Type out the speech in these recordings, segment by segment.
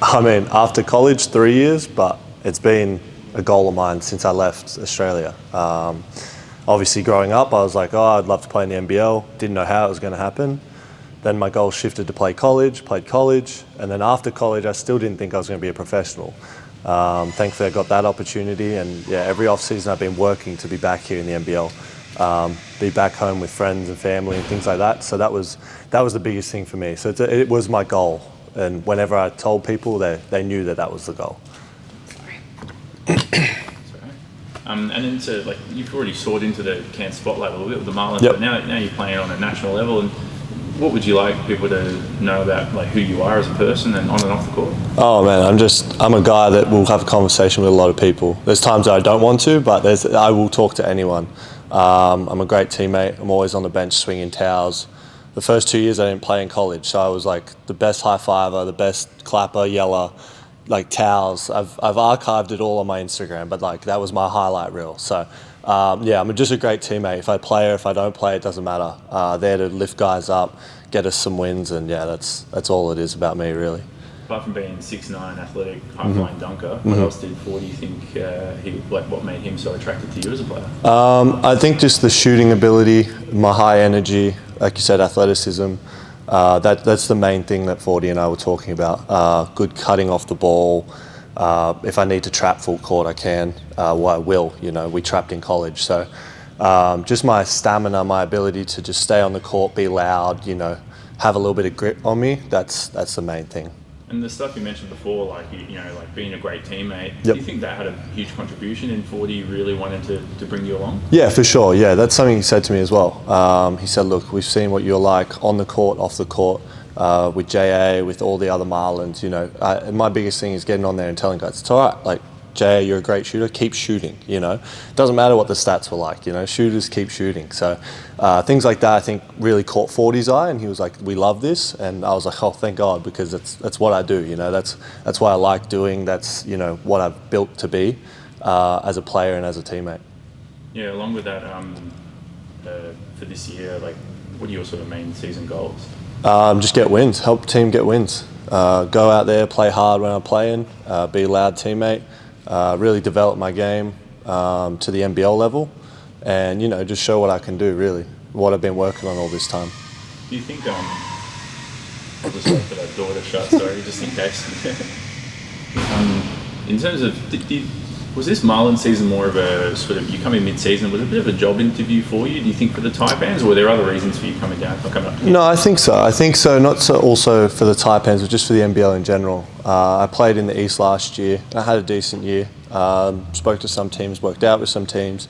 I mean, after college, 3 years, but it's been a goal of mine since I left Australia. Obviously, growing up, I was like, oh, I'd love to play in the NBL. Didn't know how it was going to happen. Then my goal shifted to played college, and then after college, I still didn't think I was going to be a professional. Thankfully, I got that opportunity, and yeah, every off-season I've been working to be back here in the NBL, be back home with friends and family and things like that. So that was the biggest thing for me. So it was my goal, and whenever I told people, they knew that was the goal. And then you've already soared into the Cairns spotlight a little bit with the Marlins, yep. But now you're playing on a national level. And what would you like people to know about who you are as a person and on and off the court? Oh man, I'm a guy that will have a conversation with a lot of people. There's times that I don't want to, but I will talk to anyone. I'm a great teammate. I'm always on the bench swinging towels. The first 2 years I didn't play in college, so I was like the best high fiver, the best clapper, yeller. Towels. I've archived it all on my Instagram, but that was my highlight reel. So I'm just a great teammate. If I play or if I don't play, it doesn't matter. There to lift guys up, get us some wins, and yeah, that's all it is about me really. Apart from being 6'9", athletic, high-flying dunker, what else did Fordy think what made him so attracted to you as a player? I think just the shooting ability, my high energy, like you said, athleticism. That's the main thing that Fordy and I were talking about. Good cutting off the ball. If I need to trap full court, I can. I will. We trapped in college. So just my stamina, my ability to just stay on the court, be loud, have a little bit of grit on me. That's the main thing. And the stuff you mentioned before, being a great teammate, yep. Do you think that had a huge contribution in Fordy really wanting to bring you along? Yeah, for sure. Yeah, that's something he said to me as well. He said, look, we've seen what you're like on the court, off the court, with JA, with all the other Marlins. My biggest thing is getting on there and telling guys, it's all right. JA, you're a great shooter, keep shooting, Doesn't matter what the stats were like, shooters keep shooting. So things like that I think really caught Fordy's eye, and he was like, we love this. And I was like, oh, thank God, because that's what I do, that's what I like doing, that's, what I've built to be as a player and as a teammate. Yeah, along with that, for this year, what are your sort of main season goals? Just get wins, help the team get wins. Go out there, play hard when I'm playing, be a loud teammate. Really develop my game to the NBL level, and just show what I can do. Really, what I've been working on all this time. Do you think? I'll just wait for that door to shut. Sorry, just in case. In terms of, was this Marlins season more of a sort of, you come in mid-season, was it a bit of a job interview for you? Do you think for the Taipans, or were there other reasons for you coming down? Coming up? No, I think so. Not so also for the Taipans, but just for the NBL in general. I played in the East last year. I had a decent year. Spoke to some teams, worked out with some teams,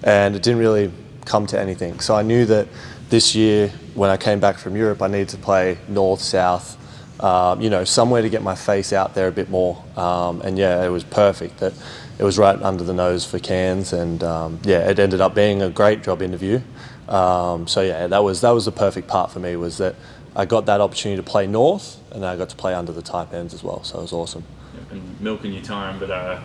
and it didn't really come to anything. So I knew that this year, when I came back from Europe, I needed to play north, south, somewhere to get my face out there a bit more. And yeah, it was perfect. That it was right under the nose for Cairns, and it ended up being a great job interview. So yeah, that was the perfect part for me, was that I got that opportunity to play north, and I got to play under the Taipans as well. So it was awesome. And milking your time, but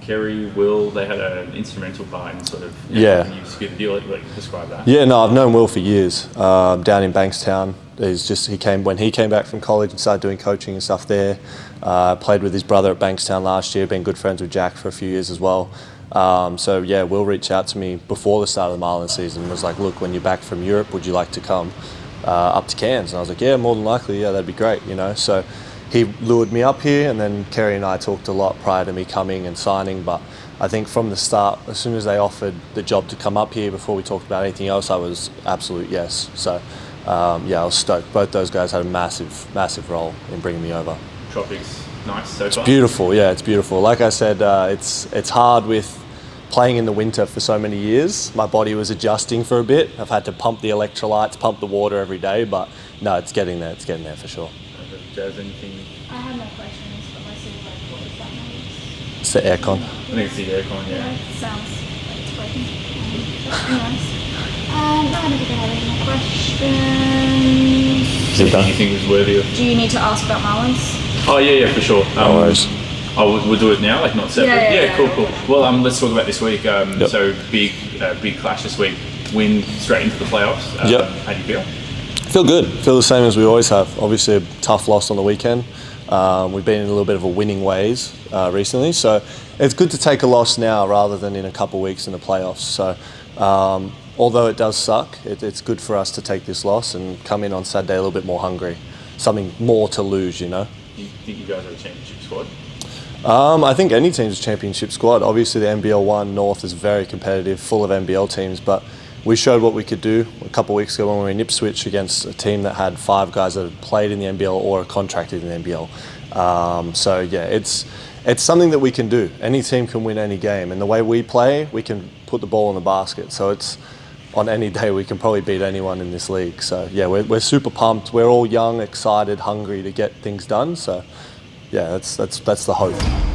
Kerry, Will, they had an instrumental part in sort of can you secure the deal. Describe that. Yeah, no, I've known Will for years. Down in Bankstown, when he came back from college and started doing coaching and stuff there. Played with his brother at Bankstown last year. Been good friends with Jack for a few years as well. So yeah, Will reached out to me before the start of the Marlins season and was like, look, when you're back from Europe, would you like to come up to Cairns? And I was like, yeah, more than likely, yeah, that'd be great, So he lured me up here, and then Kerry and I talked a lot prior to me coming and signing. But I think from the start, as soon as they offered the job to come up here, before we talked about anything else, I was absolute yes. So I was stoked. Both those guys had a massive role in bringing me over. Tropics, nice so far. It's beautiful, yeah, it's beautiful. Like I said, it's hard with playing in the winter for so many years. My body was adjusting for a bit. I've had to pump the electrolytes, pump the water every day, but no, it's getting there for sure. Jazz, anything? I have no questions, but my super what is that noise? It's the aircon. I think it's the aircon, yeah. It sounds like it's working. That's nice. No, I don't think I have any more questions. Is it done? Do you think it was worthy of? Do you need to ask about Marlins? Oh yeah, for sure. No worries. We'll do it now, not separate. Yeah, cool. Well, let's talk about this week. So big clash this week. Win straight into the playoffs. How do you feel? Feel good. Feel the same as we always have. Obviously a tough loss on the weekend. We've been in a little bit of a winning ways recently, so it's good to take a loss now rather than in a couple of weeks in the playoffs. So although it does suck, it's good for us to take this loss and come in on Saturday a little bit more hungry, something more to lose, you know. Do you think you guys are a championship squad? I think any team's a championship squad. Obviously the NBL 1 North is very competitive, full of NBL teams, but we showed what we could do a couple of weeks ago when we were in Ipswich against a team that had 5 guys that had played in the NBL or are contracted in the NBL. So yeah, it's something that we can do. Any team can win any game, and the way we play, we can put the ball in the basket. So it's on any day we can probably beat anyone in this league. So yeah, we're super pumped. We're all young, excited, hungry to get things done. So yeah, that's the hope.